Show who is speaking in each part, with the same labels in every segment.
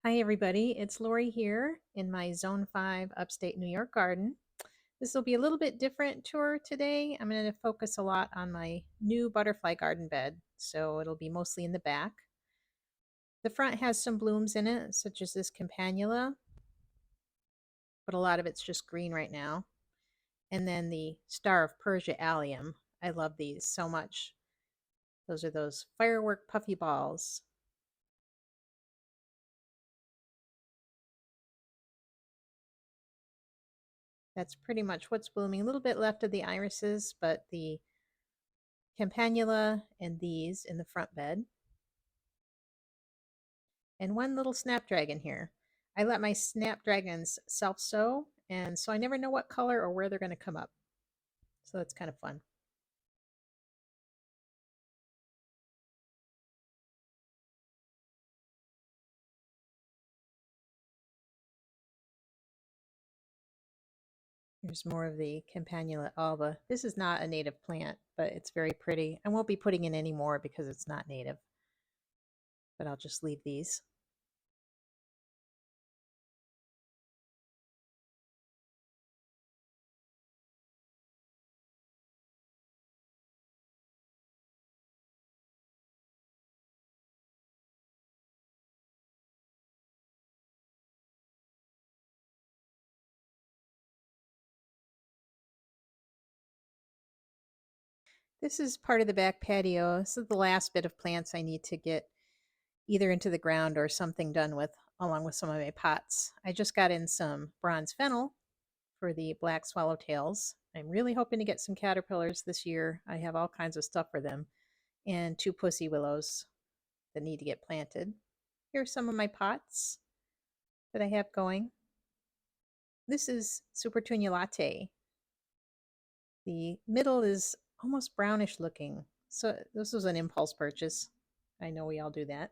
Speaker 1: Hi everybody, it's Lori here in my Zone 5 upstate New York garden. This will be a little bit different tour today. I'm going to focus a lot on my new butterfly garden bed, so it'll be mostly in the back. The front has some blooms in it, such as this Campanula, but a lot of it's just green right now. And then the Star of Persia allium. I love these so much. Those are those firework puffy balls. That's pretty much what's blooming. A little bit left of the irises, but the Campanula and these in the front bed. And one little Snapdragon here. I let my Snapdragons self-sow, and so I never know what color or where they're going to come up. So that's kind of fun. Here's more of the Campanula alba. This is not a native plant, but it's very pretty. I won't be putting in any more because it's not native, but I'll just leave these. This is part of the back patio. This is the last bit of plants I need to get either into the ground or something done with, along with some of my pots. I just got in some bronze fennel for the black swallowtails. I'm really hoping to get some caterpillars this year. I have all kinds of stuff for them, and 2 pussy willows that need to get planted. Here's some of my pots that I have going. This is Supertunia latte. The middle is almost brownish looking. So this was an impulse purchase. I know we all do that.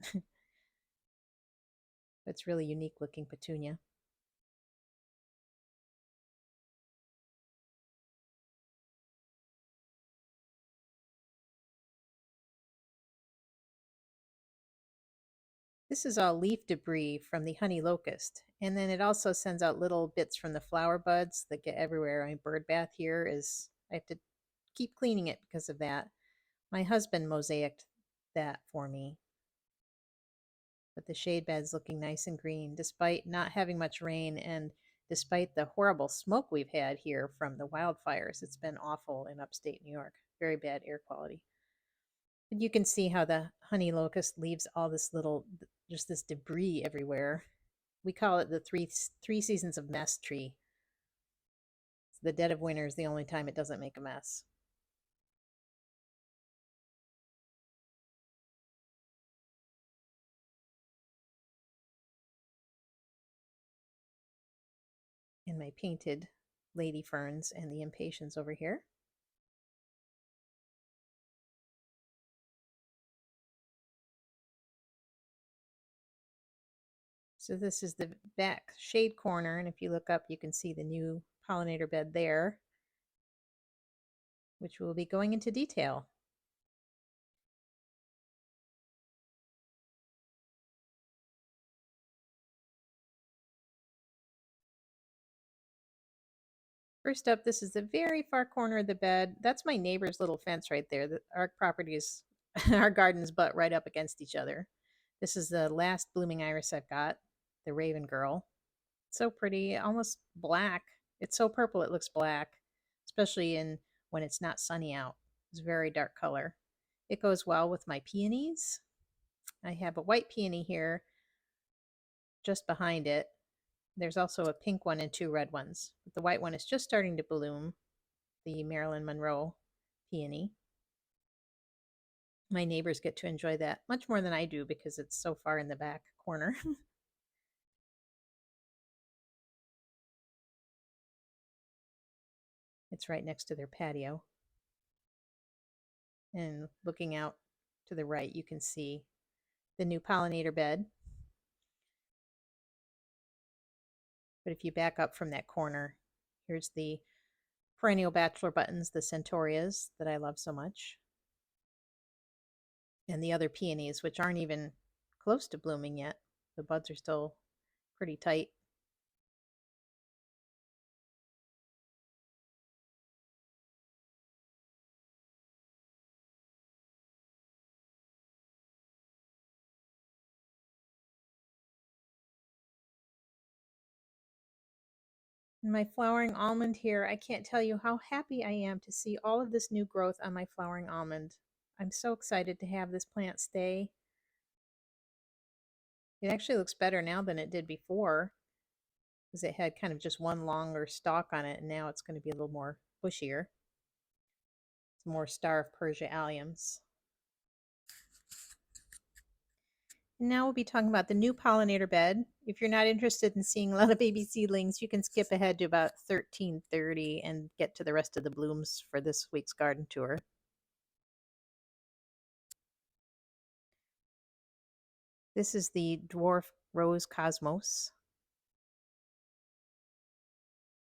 Speaker 1: It's really unique looking petunia. This is all leaf debris from the honey locust. And then it also sends out little bits from the flower buds that get everywhere. My bird bath here is, I have to keep cleaning it because of that. My husband mosaicked that for me. But the shade bed's looking nice and green despite not having much rain and despite the horrible smoke we've had here from the wildfires. It's been awful in upstate New York. Very bad air quality. But you can see how the honey locust leaves all this little, just this debris everywhere. We call it the three seasons of mess tree. The dead of winter is the only time it doesn't make a mess. And my painted lady ferns and the impatiens over here. So this is the back shade corner, and if you look up, you can see the new pollinator bed there, which will be going into detail. First up, this is the very far corner of the bed. That's my neighbor's little fence right there. Our properties, our gardens butt right up against each other. This is the last blooming iris I've got, the Raven Girl. So pretty, almost black. It's so purple it looks black, especially in when it's not sunny out. It's a very dark color. It goes well with my peonies. I have a white peony here just behind it. There's also a pink one and 2 red ones. But the white one is just starting to bloom, the Marilyn Monroe peony. My neighbors get to enjoy that much more than I do because it's so far in the back corner. It's right next to their patio. And looking out to the right, you can see the new pollinator bed. But if you back up from that corner, here's the perennial bachelor buttons, the Centaureas that I love so much. And the other peonies, which aren't even close to blooming yet. The buds are still pretty tight. My flowering almond here, I can't tell you how happy I am to see all of this new growth on my flowering almond. I'm so excited to have this plant stay. It actually looks better now than it did before because it had kind of just one longer stalk on it, and now it's going to be a little more bushier. Some more Star of Persia alliums. And now we'll be talking about the new pollinator bed. If you're not interested in seeing a lot of baby seedlings, you can skip ahead to about 13:30 and get to the rest of the blooms for this week's garden tour. This is the dwarf rose cosmos.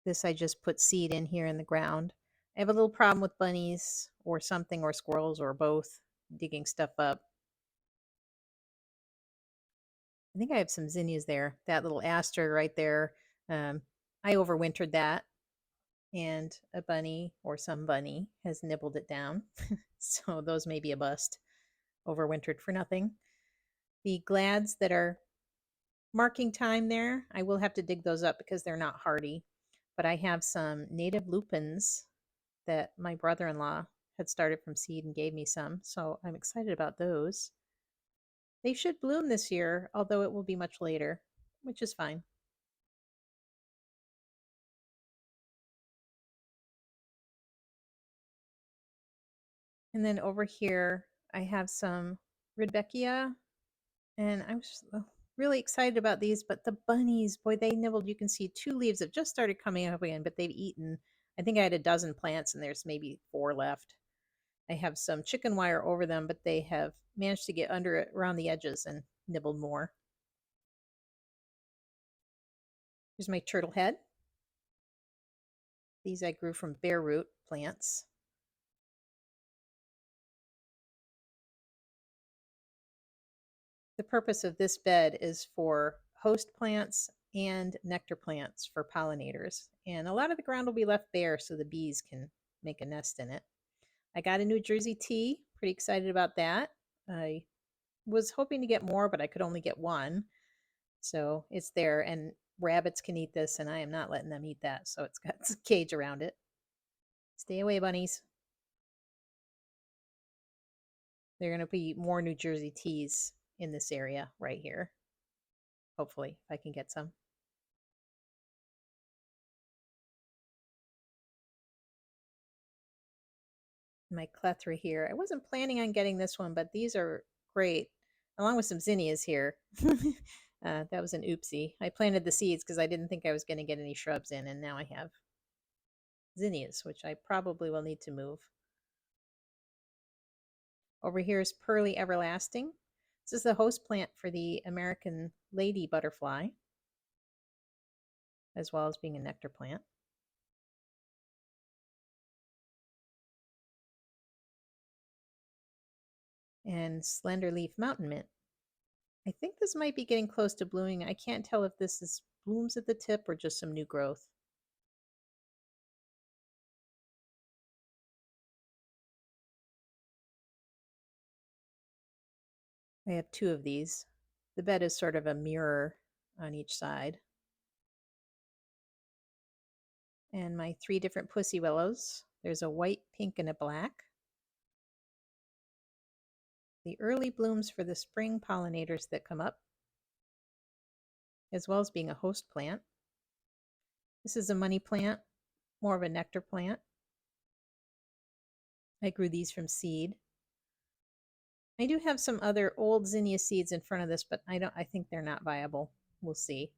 Speaker 1: This I just put seed in here in the ground. I have a little problem with bunnies or something, or squirrels, or both, digging stuff up. I think I have some zinnias there. That little aster right there. I overwintered that, and a bunny or some bunny has nibbled it down. So those may be a bust. Overwintered for nothing. The glads that are marking time there, I will have to dig those up because they're not hardy. But I have some native lupins that my brother-in-law had started from seed and gave me some. So I'm excited about those. They should bloom this year, although it will be much later, which is fine. And then over here, I have some Rudbeckia, and I'm just really excited about these. But the bunnies, boy, they nibbled. You can see 2 leaves have just started coming up again, but they've eaten. I think I had a dozen plants, and there's maybe 4 left. I have some chicken wire over them, but they have managed to get under it around the edges and nibbled more. Here's my turtle head. These I grew from bare root plants. The purpose of this bed is for host plants and nectar plants for pollinators. And a lot of the ground will be left bare so the bees can make a nest in it. I got a New Jersey tea. Pretty excited about that. I was hoping to get more, but I could only get one. So it's there, and rabbits can eat this, and I am not letting them eat that. So it's got a cage around it. Stay away, bunnies. There are going to be more New Jersey teas in this area right here. Hopefully, if I can get some. My clethra here. I wasn't planning on getting this one, but these are great, along with some zinnias here. That was an oopsie. I planted the seeds because I didn't think I was going to get any shrubs in, and now I have zinnias, which I probably will need to move. Over here is Pearly Everlasting. This is the host plant for the American lady butterfly, as well as being a nectar plant. And slender leaf mountain mint. I think this might be getting close to blooming. I can't tell if this is blooms at the tip or just some new growth. I have 2 of these. The bed is sort of a mirror on each side. And my 3 different pussy willows. There's a white, pink, and a black. The early blooms for the spring pollinators that come up, as well as being a host plant. This is a money plant, more of a nectar plant. I grew these from seed. I do have some other old zinnia seeds in front of this, but I think they're not viable. We'll see.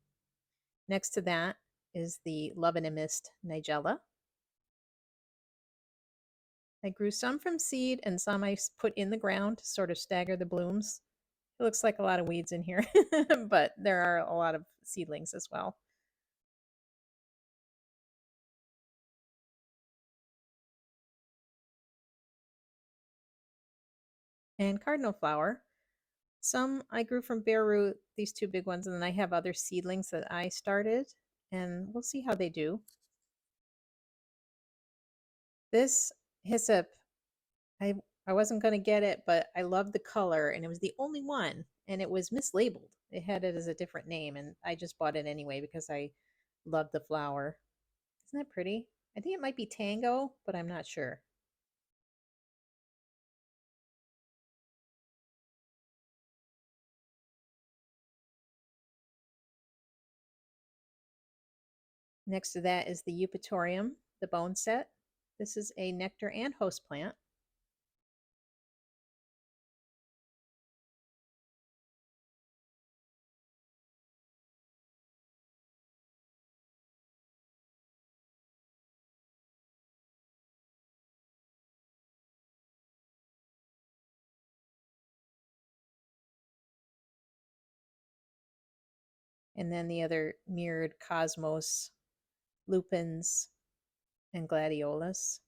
Speaker 1: Next to that is the Love in a Mist Nigella. I grew some from seed and some I put in the ground to sort of stagger the blooms. It looks like a lot of weeds in here, but there are a lot of seedlings as well. And cardinal flower. Some I grew from bare root, these two big ones, and then I have other seedlings that I started, and we'll see how they do. This hyssop, I I wasn't going to get it, but I loved the color, and it was the only one, and it was mislabeled. It had it as a different name, and I just bought it anyway because I loved the flower. Isn't that pretty? I think it might be Tango, but I'm not sure. Next to that is the Eupatorium, the bone set. This is a nectar and host plant. And then the other mirrored cosmos, lupins, and gladiolas.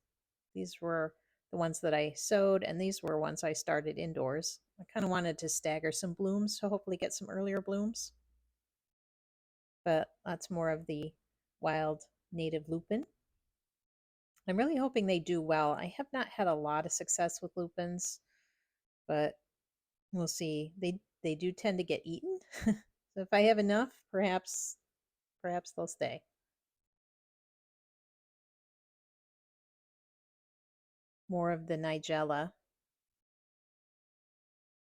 Speaker 1: These were the ones that I sowed, and these were ones I started indoors. I kind of wanted to stagger some blooms to hopefully get some earlier blooms. But that's more of the wild native lupin. I'm really hoping they do well. I have not had a lot of success with lupins, but we'll see. They do tend to get eaten. So if I have enough, perhaps they'll stay. More of the nigella.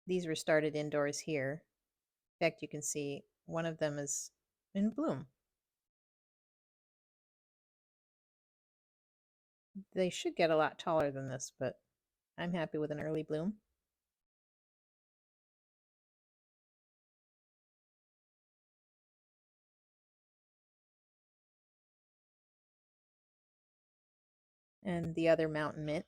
Speaker 1: These were started indoors here. In fact, you can see one of them is in bloom. They should get a lot taller than this, but I'm happy with an early bloom. And the other mountain mint.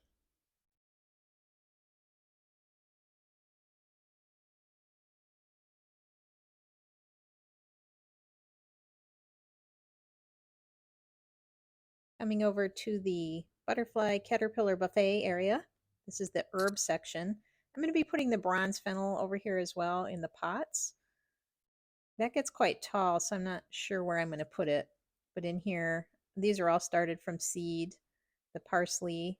Speaker 1: Coming over to the butterfly caterpillar buffet area. This is the herb section. I'm going to be putting the bronze fennel over here as well in the pots. That gets quite tall, so I'm not sure where I'm going to put it. But in here, these are all started from seed. The parsley,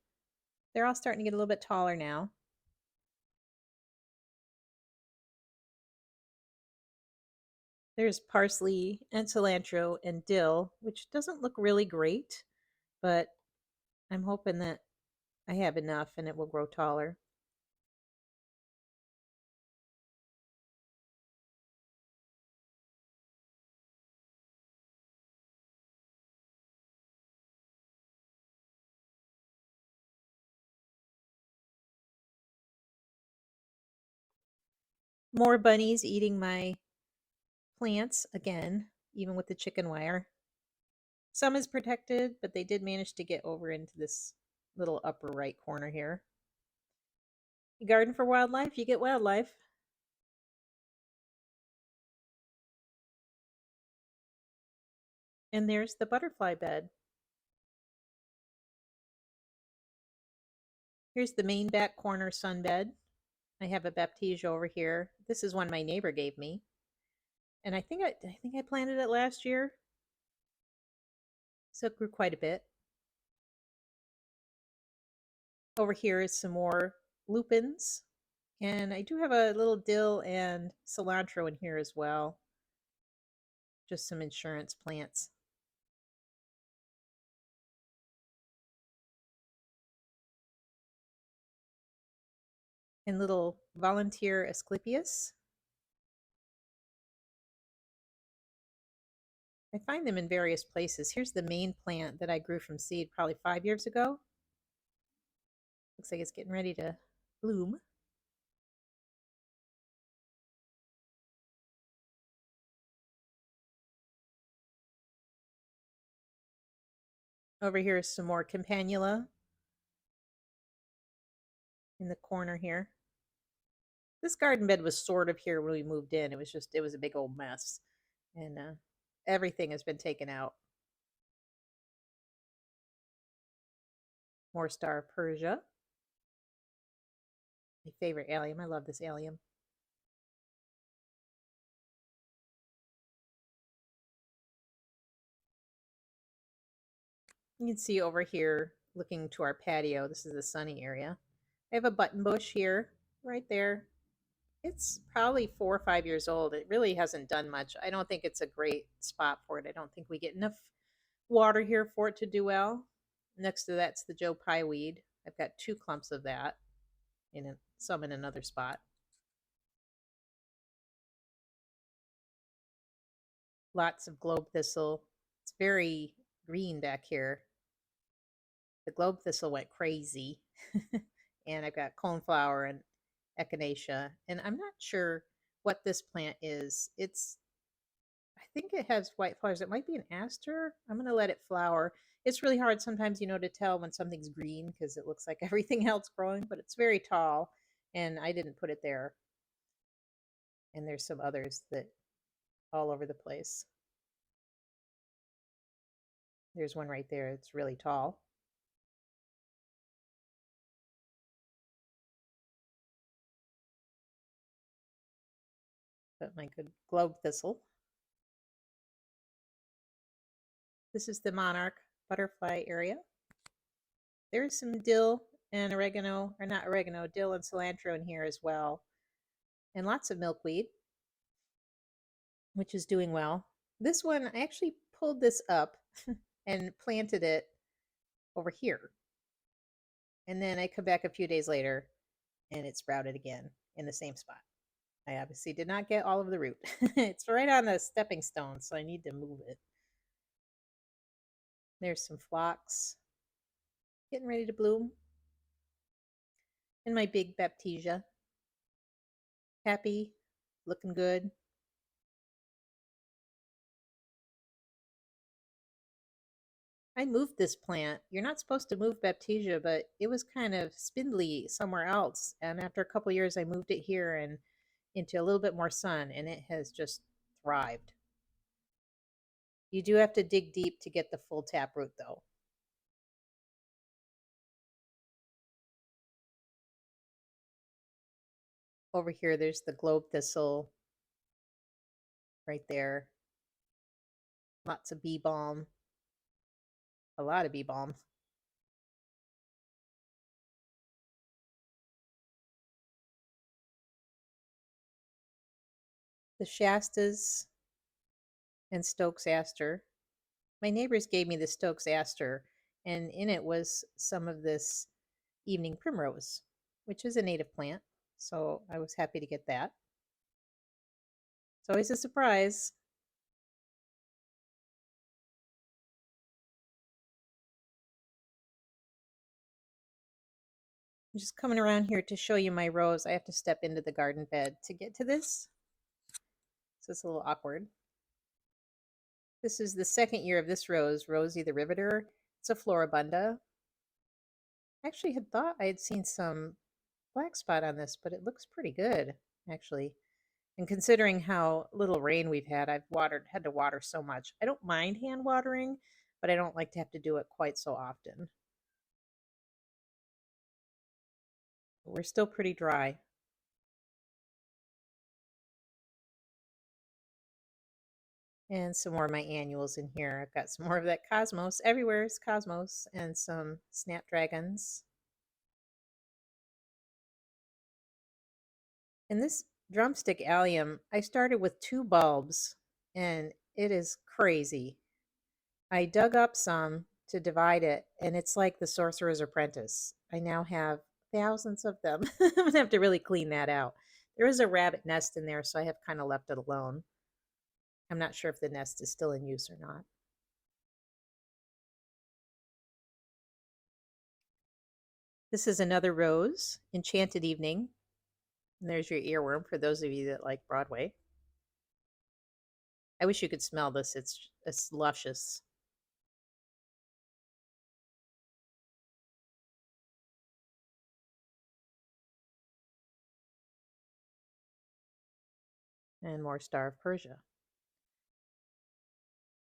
Speaker 1: they're all starting to get a little bit taller now. There's parsley and cilantro and dill, which doesn't look really great, but I'm hoping that I have enough and it will grow taller. More bunnies eating my plants again, even with the chicken wire. Some is protected, but they did manage to get over into this little upper right corner here. You garden for wildlife, you get wildlife. And there's the butterfly bed. Here's the main back corner sunbed. I have a baptisia over here. This is one my neighbor gave me. And I think I planted it last year. So it grew quite a bit. Over here is some more lupins. And I do have a little dill and cilantro in here as well. Just some insurance plants. And little volunteer Asclepias. I find them in various places. Here's the main plant that I grew from seed probably 5 years ago. Looks like it's getting ready to bloom. Over here is some more Campanula in the corner here. This garden bed was sort of here when we moved in. It was a big old mess. And everything has been taken out. More star of Persia. My favorite allium. I love this allium. You can see over here looking to our patio. This is the sunny area. I have a button bush here, right there. It's probably 4 or 5 years old. It really hasn't done much. I don't think it's a great spot for it. I don't think we get enough water here for it to do well. Next to that's the Joe Pye weed. I've got 2 clumps of that, some in another spot. Lots of globe thistle. It's very green back here. The globe thistle went crazy. And I've got coneflower and echinacea. And I'm not sure what this plant is. I think it has white flowers. It might be an aster. I'm going to let it flower. It's really hard sometimes, to tell when something's green because it looks like everything else growing, but it's very tall. And I didn't put it there. And there's some others that all over the place. There's one right there. It's really tall. But my good globe thistle. This is the monarch butterfly area. There's some dill and oregano, or not oregano, dill and cilantro in here as well. And lots of milkweed, which is doing well. This one, I actually pulled this up and planted it over here. And then I come back a few days later and it sprouted again in the same spot. I obviously did not get all of the root. It's right on the stepping stone, so I need to move it. There's some phlox getting ready to bloom. And my big baptisia. Happy, looking good. I moved this plant. You're not supposed to move baptisia, but it was kind of spindly somewhere else. And after a couple years, I moved it here and into a little bit more sun, and it has just thrived. You do have to dig deep to get the full taproot, though. Over here, there's the globe thistle right there. Lots of bee balm. A lot of bee balm. The Shastas and Stokes aster. My neighbors gave me the Stokes aster, and in it was some of this evening primrose, which is a native plant. So I was happy to get that. It's always a surprise. I'm just coming around here to show you my rose. I have to step into the garden bed to get to this. So it's a little awkward. This is the second year of this rose, Rosie the Riveter. It's a Floribunda. I actually had thought I had seen some black spot on this, but it looks pretty good, actually. And considering how little rain we've had, had to water so much. I don't mind hand watering, but I don't like to have to do it quite so often. But we're still pretty dry. And some more of my annuals in here. I've got some more of that cosmos. Everywhere is cosmos and some snapdragons. And this drumstick allium, I started with 2 bulbs and it is crazy. I dug up some to divide it and it's like the Sorcerer's Apprentice. I now have thousands of them. I'm going to have to really clean that out. There is a rabbit nest in there, so I have kind of left it alone. I'm not sure if the nest is still in use or not. This is another rose, Enchanted Evening. And there's your earworm for those of you that like Broadway. I wish you could smell this. It's luscious. And more Star of Persia.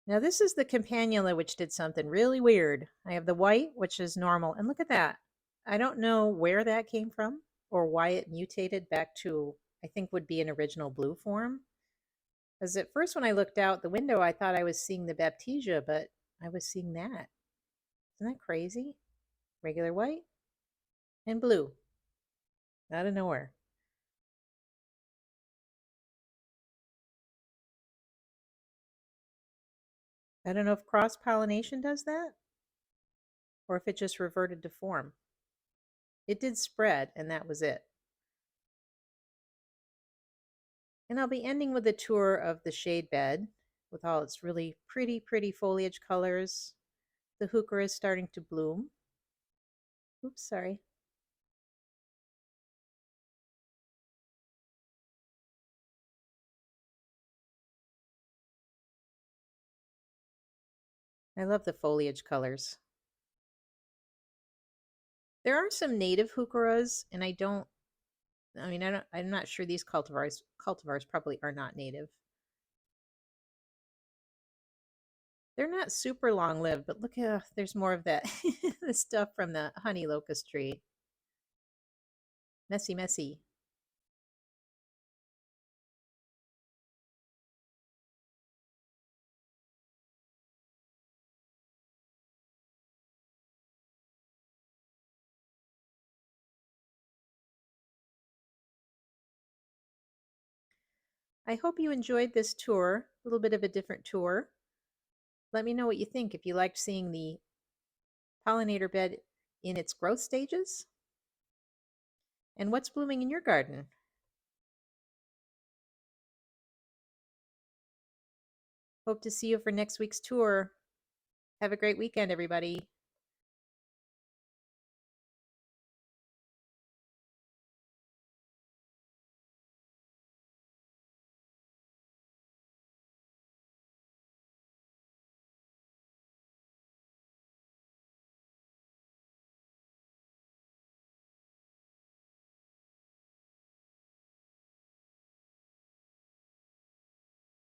Speaker 1: Now this is the Campanula, which did something really weird. I have the white, which is normal. And look at that. I don't know where that came from or why it mutated back to, I think would be an original blue form. Because at first when I looked out the window, I thought I was seeing the baptisia, but I was seeing that. Isn't that crazy? Regular white and blue out of nowhere. I don't know if cross pollination does that or if it just reverted to form. It did spread, and that was it. And I'll be ending with a tour of the shade bed with all its really pretty, pretty foliage colors. The heuchera is starting to bloom. Oops, sorry. I love the foliage colors. There are some native heucheras, and I'm not sure these cultivars probably are not native. They're not super long lived, but look at there's more of that the stuff from the honey locust tree. Messy, messy. I hope you enjoyed this tour, a little bit of a different tour. Let me know what you think if you liked seeing the pollinator bed in its growth stages and what's blooming in your garden. Hope to see you for next week's tour. Have a great weekend, everybody.